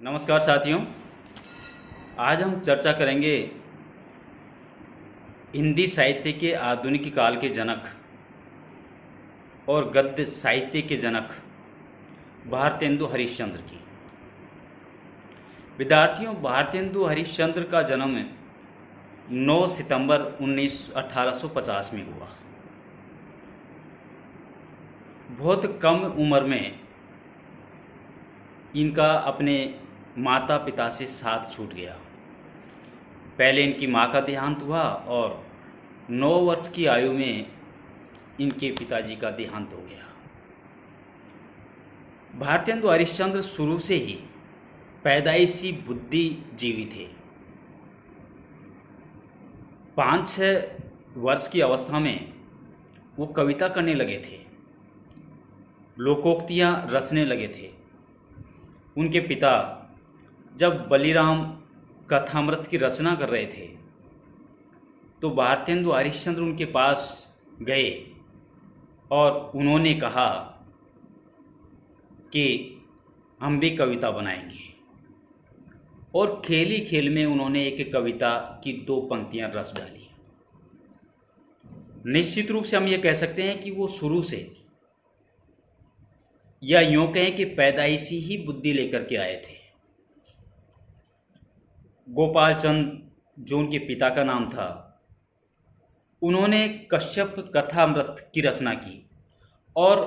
नमस्कार साथियों। आज हम चर्चा करेंगे हिंदी साहित्य के आधुनिक काल के जनक और गद्य साहित्य के जनक भारतेंदु हरिश्चंद्र की। विद्यार्थियों, भारतेंदु हरिश्चंद्र का जन्म 9 सितंबर 1850 में हुआ। बहुत कम उम्र में इनका अपने माता पिता से साथ छूट गया। पहले इनकी माँ का देहांत हुआ और 9 वर्ष की आयु में इनके पिताजी का देहांत हो गया। भारतेंदु हरिश्चंद्र शुरू से ही पैदाइशी बुद्धिजीवी थे। 5-6 वर्ष की अवस्था में वो कविता करने लगे थे, लोकोक्तियाँ रचने लगे थे। उनके पिता जब बलिराम कथामृत की रचना कर रहे थे तो भारतेंदु हरिश्चंद्र उनके पास गए और उन्होंने कहा कि हम भी कविता बनाएंगे। और खेल ही खेल में उन्होंने एक कविता की 2 पंक्तियां रच डाली। निश्चित रूप से हम ये कह सकते हैं कि वो शुरू से, या यूँ कहें कि पैदाइशी ही बुद्धि लेकर के आए थे। गोपाल चंद, जो उनके पिता का नाम था, उन्होंने कश्यप कथामृत की रचना की और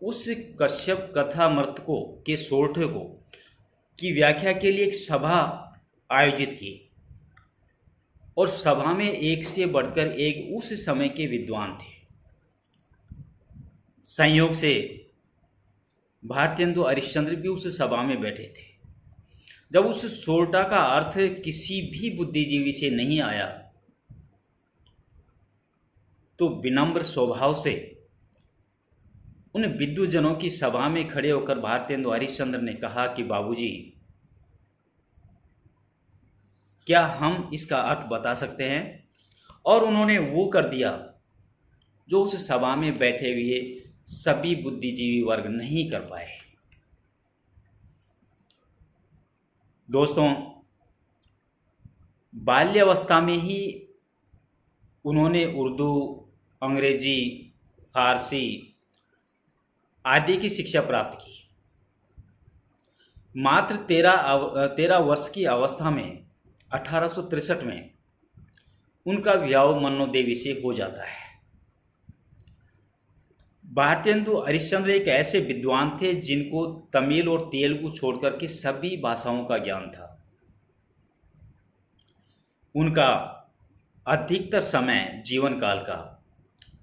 उस कश्यप कथामृत को के सोरठे को की व्याख्या के लिए एक सभा आयोजित की और सभा में एक से बढ़कर एक उस समय के विद्वान थे। संयोग से भारतेंदु हरिश्चंद्र भी उस सभा में बैठे थे। जब उस सोरठा का अर्थ किसी भी बुद्धिजीवी से नहीं आया तो विनम्र स्वभाव से उन विद्वजनों की सभा में खड़े होकर भारतेंदु हरिश्चंद्र ने कहा कि बाबूजी, क्या हम इसका अर्थ बता सकते हैं? और उन्होंने वो कर दिया जो उस सभा में बैठे हुए सभी बुद्धिजीवी वर्ग नहीं कर पाए। दोस्तों, बाल्यावस्था में ही उन्होंने उर्दू, अंग्रेजी, फारसी आदि की शिक्षा प्राप्त की। मात्र 13 वर्ष की अवस्था में 1863 में उनका विवाह मन्नो देवी से हो जाता है। भारतेंदु हरिश्चंद्र एक ऐसे विद्वान थे जिनको तमिल और तेलुगु छोड़कर के सभी भाषाओं का ज्ञान था। उनका अधिकतर समय जीवन काल का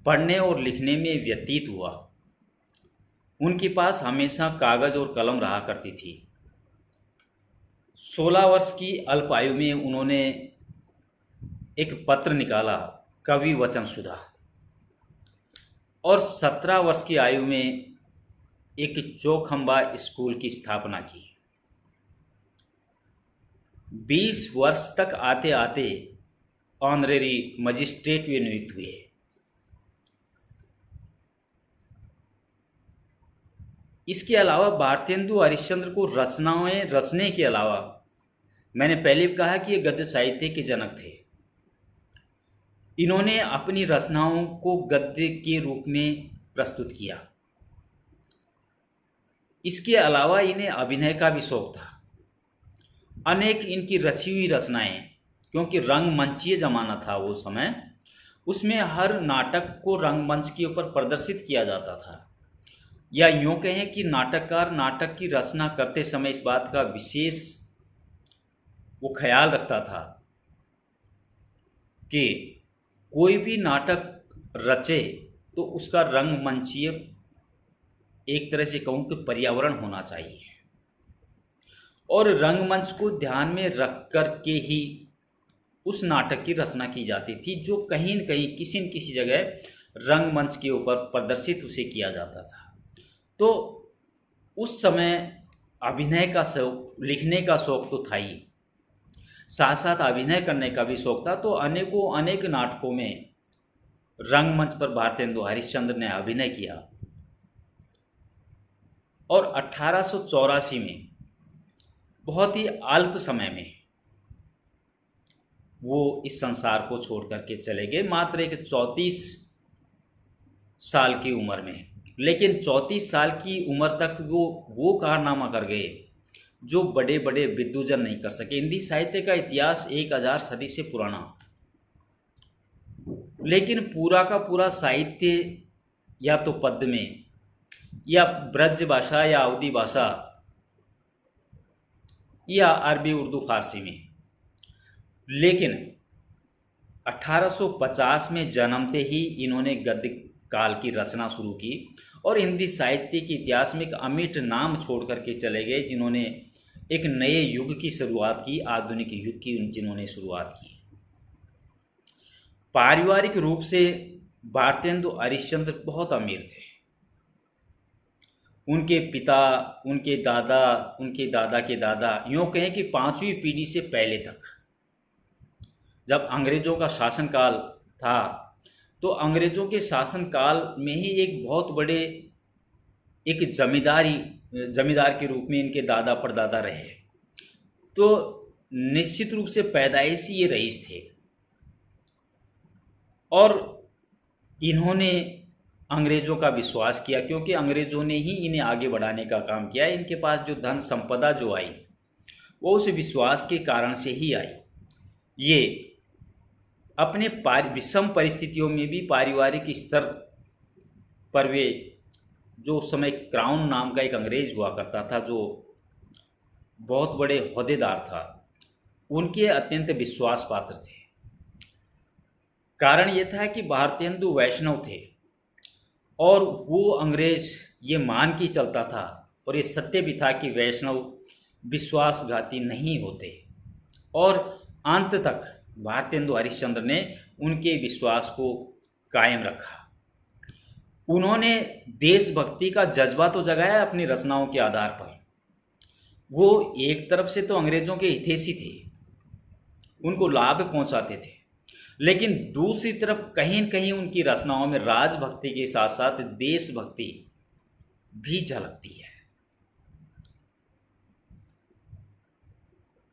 पढ़ने और लिखने में व्यतीत हुआ। उनके पास हमेशा कागज और कलम रहा करती थी। 16 वर्ष की अल्प आयु में उन्होंने एक पत्र निकाला, कवि वचन सुधा, और 17 वर्ष की आयु में एक चौखंबा स्कूल की स्थापना की। 20 वर्ष तक आते आते ऑनरेरी मजिस्ट्रेट वे नियुक्त हुए। इसके अलावा भारतेंदु हरिश्चंद्र को रचनाएं रचने के अलावा, मैंने पहले भी कहा कि ये गद्य साहित्य के जनक थे। इन्होंने अपनी रचनाओं को गद्य के रूप में प्रस्तुत किया। इसके अलावा इन्हें अभिनय का भी शौक था। अनेक इनकी रची हुई रचनाएं, क्योंकि रंगमंचीय जमाना था वो समय, उसमें हर नाटक को रंगमंच के ऊपर प्रदर्शित किया जाता था। या यूँ कहें कि नाटककार नाटक की रचना करते समय इस बात का विशेष वो ख्याल रखता था कि कोई भी नाटक रचे तो उसका रंगमंचीय, एक तरह से कहूँ कि पर्यावरण होना चाहिए, और रंगमंच को ध्यान में रख कर के ही उस नाटक की रचना की जाती थी, जो कहीं न कहीं किसी न किसी जगह रंगमंच के ऊपर प्रदर्शित उसे किया जाता था। तो उस समय अभिनय का शौक, लिखने का शौक तो था ही, साथ साथ अभिनय करने का भी शौक था। तो अनेक नाटकों में रंगमंच पर भारतेंदु हरिश्चंद्र ने अभिनय किया और 1884 में बहुत ही अल्प समय में वो इस संसार को छोड़ करके चले गए, मात्र एक 34 साल की उम्र में। लेकिन 34 साल की उम्र तक वो कारनामा कर गए जो बड़े बड़े विद्वजन नहीं कर सके। हिंदी साहित्य का इतिहास 1000 सदी से पुराना, लेकिन पूरा का पूरा साहित्य या तो पद्य में या ब्रज भाषा या अवधी भाषा या अरबी उर्दू फारसी में। लेकिन 1850 में जन्मते ही इन्होंने गद्य काल की रचना शुरू की और हिंदी साहित्य के इतिहास में एक अमिट नाम छोड़ करके चले गए, जिन्होंने एक नए युग की शुरुआत की, आधुनिक युग की जिन्होंने शुरुआत की। पारिवारिक रूप से भारतेंदु हरिश्चंद्र बहुत अमीर थे। उनके पिता, उनके दादा के दादा, यूँ कहें कि 5वीं पीढ़ी से पहले तक, जब अंग्रेज़ों का शासनकाल था, तो अंग्रेज़ों के शासनकाल में ही एक बहुत बड़े एक जमींदार के रूप में इनके दादा परदादा रहे। तो निश्चित रूप से पैदाइशी ये रईस थे और इन्होंने अंग्रेज़ों का विश्वास किया, क्योंकि अंग्रेज़ों ने ही इन्हें आगे बढ़ाने का काम किया। इनके पास जो धन संपदा जो आई वो उस विश्वास के कारण से ही आई। ये अपने विषम परिस्थितियों में भी पारिवारिक स्तर पर वे, जो उस समय क्राउन नाम का एक अंग्रेज हुआ करता था जो बहुत बड़े ओहदेदार था, उनके अत्यंत विश्वास पात्र थे। कारण ये था कि भारतेंदु वैष्णव थे और वो अंग्रेज ये मान के चलता था और ये सत्य भी था कि वैष्णव विश्वासघाती नहीं होते। और अंत तक भारतेंदु हरिश्चंद्र ने उनके विश्वास को कायम रखा। उन्होंने देशभक्ति का जज्बा तो जगाया अपनी रचनाओं के आधार पर। वो एक तरफ से तो अंग्रेज़ों के हितैषी थे, उनको लाभ पहुंचाते थे, लेकिन दूसरी तरफ कहीं न कहीं उनकी रचनाओं में राजभक्ति के साथ साथ देशभक्ति भी झलकती है।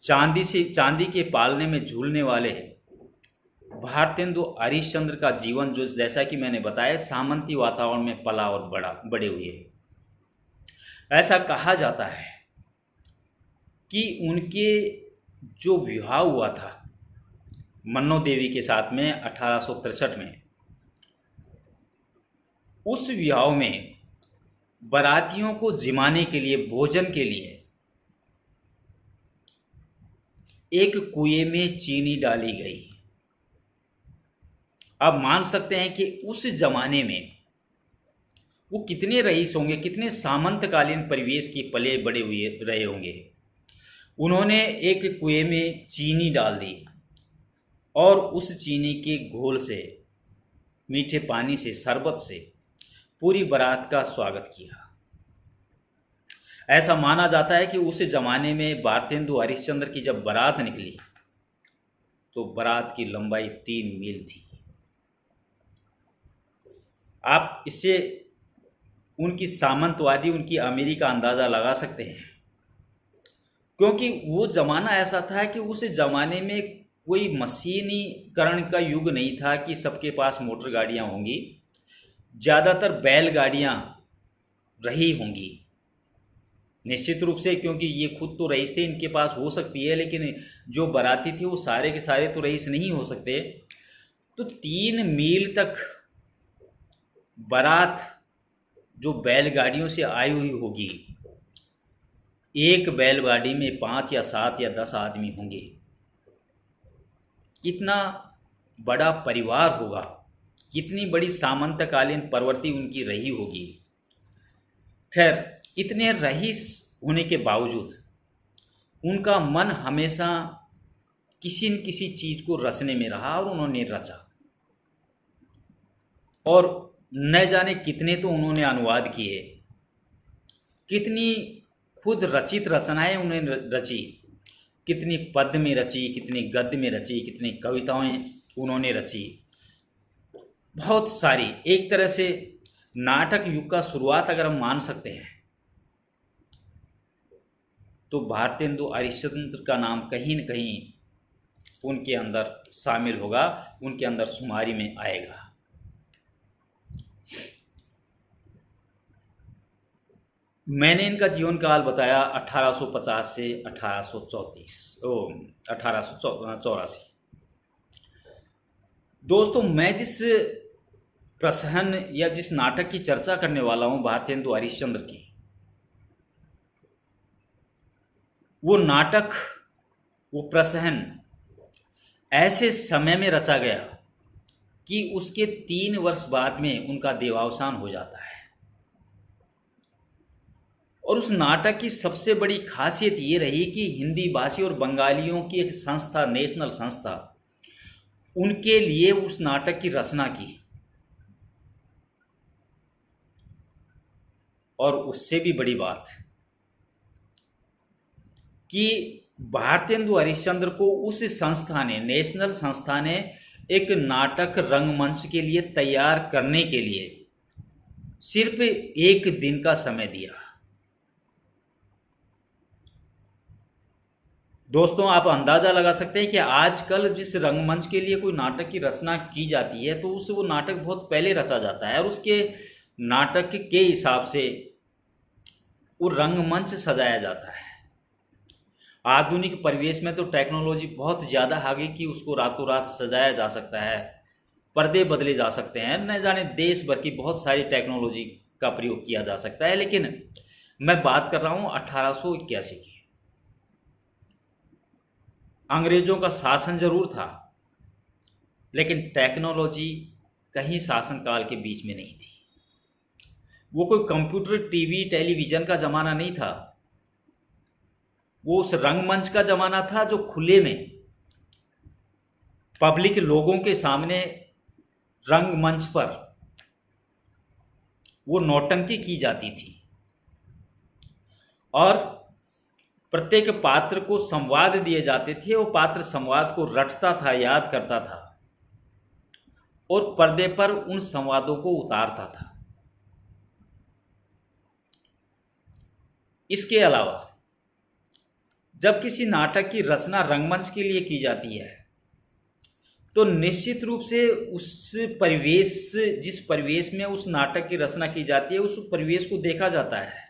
चांदी के पालने में झूलने वाले भारतेंदु हरिश्चंद्र का जीवन, जो जैसा कि मैंने बताया, सामंती वातावरण में पला और बड़े हुए। ऐसा कहा जाता है कि उनके जो विवाह हुआ था मन्नो देवी के साथ में 1863 में, उस विवाह में बारातियों को जिमाने के लिए, भोजन के लिए एक कुएं में चीनी डाली गई। आप मान सकते हैं कि उस जमाने में वो कितने रईस होंगे, कितने सामंतकालीन परिवेश के पले बड़े हुए रहे होंगे। उन्होंने एक कुएं में चीनी डाल दी और उस चीनी के घोल से, मीठे पानी से, शरबत से पूरी बारात का स्वागत किया। ऐसा माना जाता है कि उस जमाने में भारतेंदु हरिश्चंद्र की जब बारात निकली तो बारात की लंबाई 3 मील थी। आप इससे उनकी सामंतवादी, उनकी अमीरी का अंदाज़ा लगा सकते हैं, क्योंकि वो ज़माना ऐसा था कि उस ज़माने में कोई मशीनीकरण का युग नहीं था कि सबके पास मोटर गाड़ियाँ होंगी। ज़्यादातर बैलगाड़ियाँ रही होंगी निश्चित रूप से, क्योंकि ये खुद तो रईस थे, इनके पास हो सकती है, लेकिन जो बाराती थे वो सारे के सारे तो रईस नहीं हो सकते। तो 3 मील तक बारात जो बैलगाड़ियों से आई हुई होगी, एक बैलगाड़ी में 5 या 7 या 10 आदमी होंगे। कितना बड़ा परिवार होगा, कितनी बड़ी सामंतकालीन प्रवृत्ति उनकी रही होगी। खैर, इतने रईस होने के बावजूद उनका मन हमेशा किसी न किसी चीज़ को रचने में रहा और उन्होंने रचा। और न जाने कितने तो उन्होंने अनुवाद किए, कितनी खुद रचित रचनाएं उन्होंने रची, कितनी पद्य में रची, कितनी गद्य में रची, कितनी कविताएं उन्होंने रची, बहुत सारी। एक तरह से नाटक युग का शुरुआत अगर हम मान सकते हैं तो भारतेंदु हरिश्चंद्र का नाम कहीं न कहीं उनके अंदर शामिल होगा, उनके अंदर शुमारी में आएगा। मैंने इनका जीवन काल बताया 1850 से 1884। दोस्तों, मैं जिस प्रसहन या जिस नाटक की चर्चा करने वाला हूं भारतेंदु हरिश्चंद्र की, वो नाटक, वो प्रसहन ऐसे समय में रचा गया कि उसके 3 वर्ष बाद में उनका देहावसान हो जाता है। और उस नाटक की सबसे बड़ी खासियत ये रही कि हिंदी भाषी और बंगालियों की एक संस्था, नेशनल संस्था, उनके लिए उस नाटक की रचना की। और उससे भी बड़ी बात कि भारतेंदु हरिश्चंद्र को उस संस्था ने, नेशनल संस्था ने, एक नाटक रंगमंच के लिए तैयार करने के लिए सिर्फ 1 दिन का समय दिया। दोस्तों, आप अंदाज़ा लगा सकते हैं कि आजकल जिस रंगमंच के लिए कोई नाटक की रचना की जाती है तो वो नाटक बहुत पहले रचा जाता है और उसके नाटक के हिसाब से वो रंगमंच सजाया जाता है। आधुनिक परिवेश में तो टेक्नोलॉजी बहुत ज़्यादा आ गई कि उसको रातों रात सजाया जा सकता है, पर्दे बदले जा सकते हैं, न जाने देश भर की बहुत सारी टेक्नोलॉजी का प्रयोग किया जा सकता है। लेकिन मैं बात कर रहा हूँ 1881 की। अंग्रेज़ों का शासन जरूर था, लेकिन टेक्नोलॉजी कहीं शासनकाल के बीच में नहीं थी। वो कोई कंप्यूटर, टीवी, टेलीविज़न का ज़माना नहीं था। वो उस रंगमंच का ज़माना था जो खुले में पब्लिक लोगों के सामने रंगमंच पर वो नौटंकी की जाती थी और प्रत्येक पात्र को संवाद दिए जाते थे। वो पात्र संवाद को रटता था, याद करता था और पर्दे पर उन संवादों को उतारता था। इसके अलावा जब किसी नाटक की रचना रंगमंच के लिए की जाती है तो निश्चित रूप से उस परिवेश, जिस परिवेश में उस नाटक की रचना की जाती है, उस परिवेश को देखा जाता है।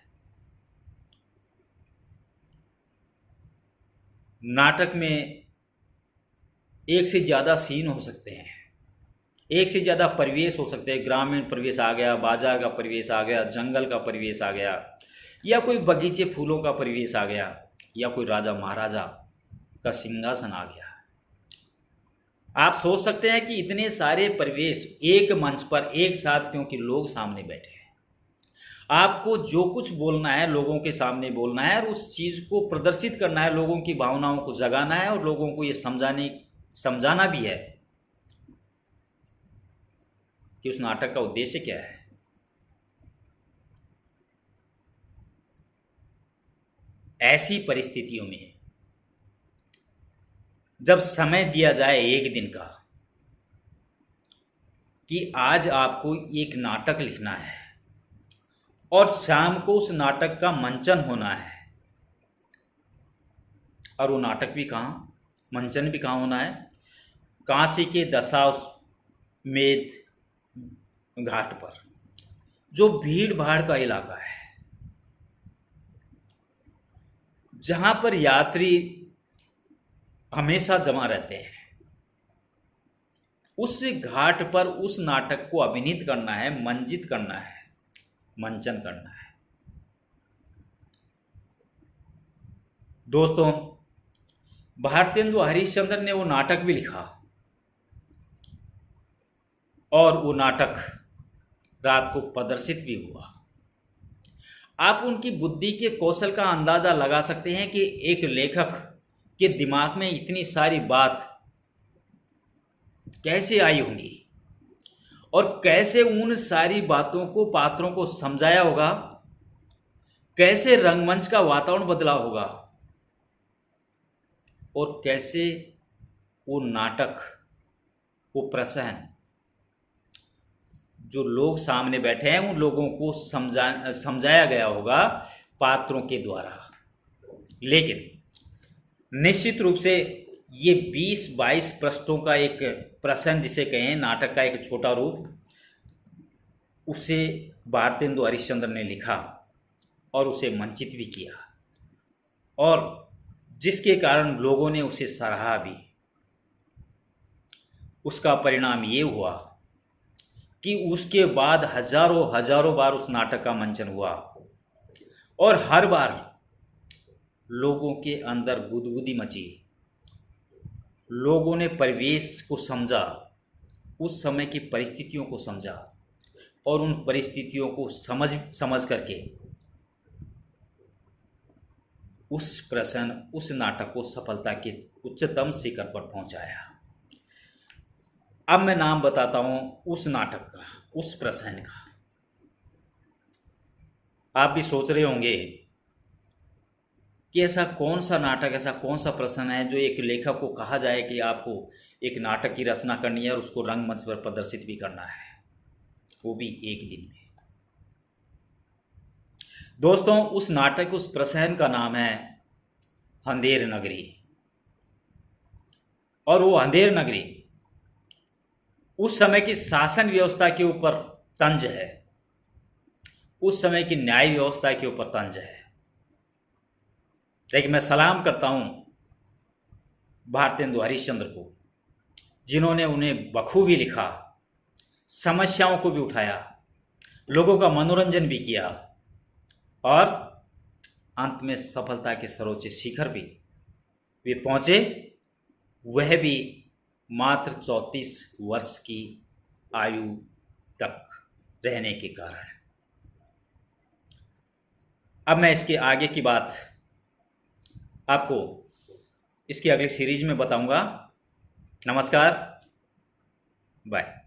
नाटक में एक से ज़्यादा सीन हो सकते हैं, एक से ज़्यादा परिवेश हो सकते हैं। ग्रामीण परिवेश आ गया, बाजार का परिवेश आ गया, जंगल का परिवेश आ गया, या कोई बगीचे फूलों का परिवेश आ गया, या कोई राजा महाराजा का सिंहासन आ गया। आप सोच सकते हैं कि इतने सारे परिवेश एक मंच पर एक साथ, क्योंकि लोग सामने बैठे हैं। आपको जो कुछ बोलना है लोगों के सामने बोलना है और उस चीज़ को प्रदर्शित करना है, लोगों की भावनाओं को जगाना है और लोगों को ये समझाना भी है कि उस नाटक का उद्देश्य क्या है। ऐसी परिस्थितियों में जब समय दिया जाए 1 दिन का कि आज आपको एक नाटक लिखना है और शाम को उस नाटक का मंचन होना है, और वो नाटक भी कहाँ, मंचन भी कहाँ होना है, काशी के दशाश्वमेध घाट पर, जो भीड़ भाड़ का इलाका है, जहाँ पर यात्री हमेशा जमा रहते हैं। उस घाट पर उस नाटक को अभिनीत करना है, मंजित करना है, मंचन करना है। दोस्तों, भारतेंदु हरिश्चंद्र ने वो नाटक भी लिखा और वो नाटक रात को प्रदर्शित भी हुआ। आप उनकी बुद्धि के कौशल का अंदाजा लगा सकते हैं कि एक लेखक के दिमाग में इतनी सारी बात कैसे आई होंगी और कैसे उन सारी बातों को, पात्रों को समझाया होगा, कैसे रंगमंच का वातावरण बदला होगा और कैसे वो नाटक, वो प्रसंग, जो लोग सामने बैठे हैं उन लोगों को समझाया गया होगा पात्रों के द्वारा। लेकिन निश्चित रूप से ये 20-22 पृष्ठों का एक प्रसंग जिसे कहें, नाटक का एक छोटा रूप, उसे भारतेंदु हरिश्चंद्र ने लिखा और उसे मंचित भी किया, और जिसके कारण लोगों ने उसे सराहा भी। उसका परिणाम ये हुआ कि उसके बाद हजारों हजारों बार उस नाटक का मंचन हुआ, और हर बार लोगों के अंदर गुदगुदी मची। लोगों ने परिवेश को समझा, उस समय की परिस्थितियों को समझा, और उन परिस्थितियों को समझ करके उस नाटक को सफलता के उच्चतम शिखर पर पहुंचाया। अब मैं नाम बताता हूं उस नाटक का, उस प्रसंग का। आप भी सोच रहे होंगे कि ऐसा कौन सा नाटक, ऐसा कौन सा प्रसंग है जो एक लेखक को कहा जाए कि आपको एक नाटक की रचना करनी है और उसको रंगमंच पर प्रदर्शित भी करना है, वो भी एक दिन में। दोस्तों, उस नाटक, उस प्रसंग का नाम है अंधेर नगरी। और वो अंधेर नगरी उस समय की शासन व्यवस्था के ऊपर तंज है, उस समय की न्याय व्यवस्था के ऊपर तंज है। लेकिन मैं सलाम करता हूं भारतेंदु हरिश्चंद्र को, जिन्होंने उन्हें बखूबी लिखा, समस्याओं को भी उठाया, लोगों का मनोरंजन भी किया, और अंत में सफलता के सर्वोच्च शिखर भी वे पहुंचे, वह भी मात्र 34 वर्ष की आयु तक रहने के कारण। अब मैं इसके आगे की बात आपको इसकी अगली सीरीज में बताऊंगा। नमस्कार, बाय।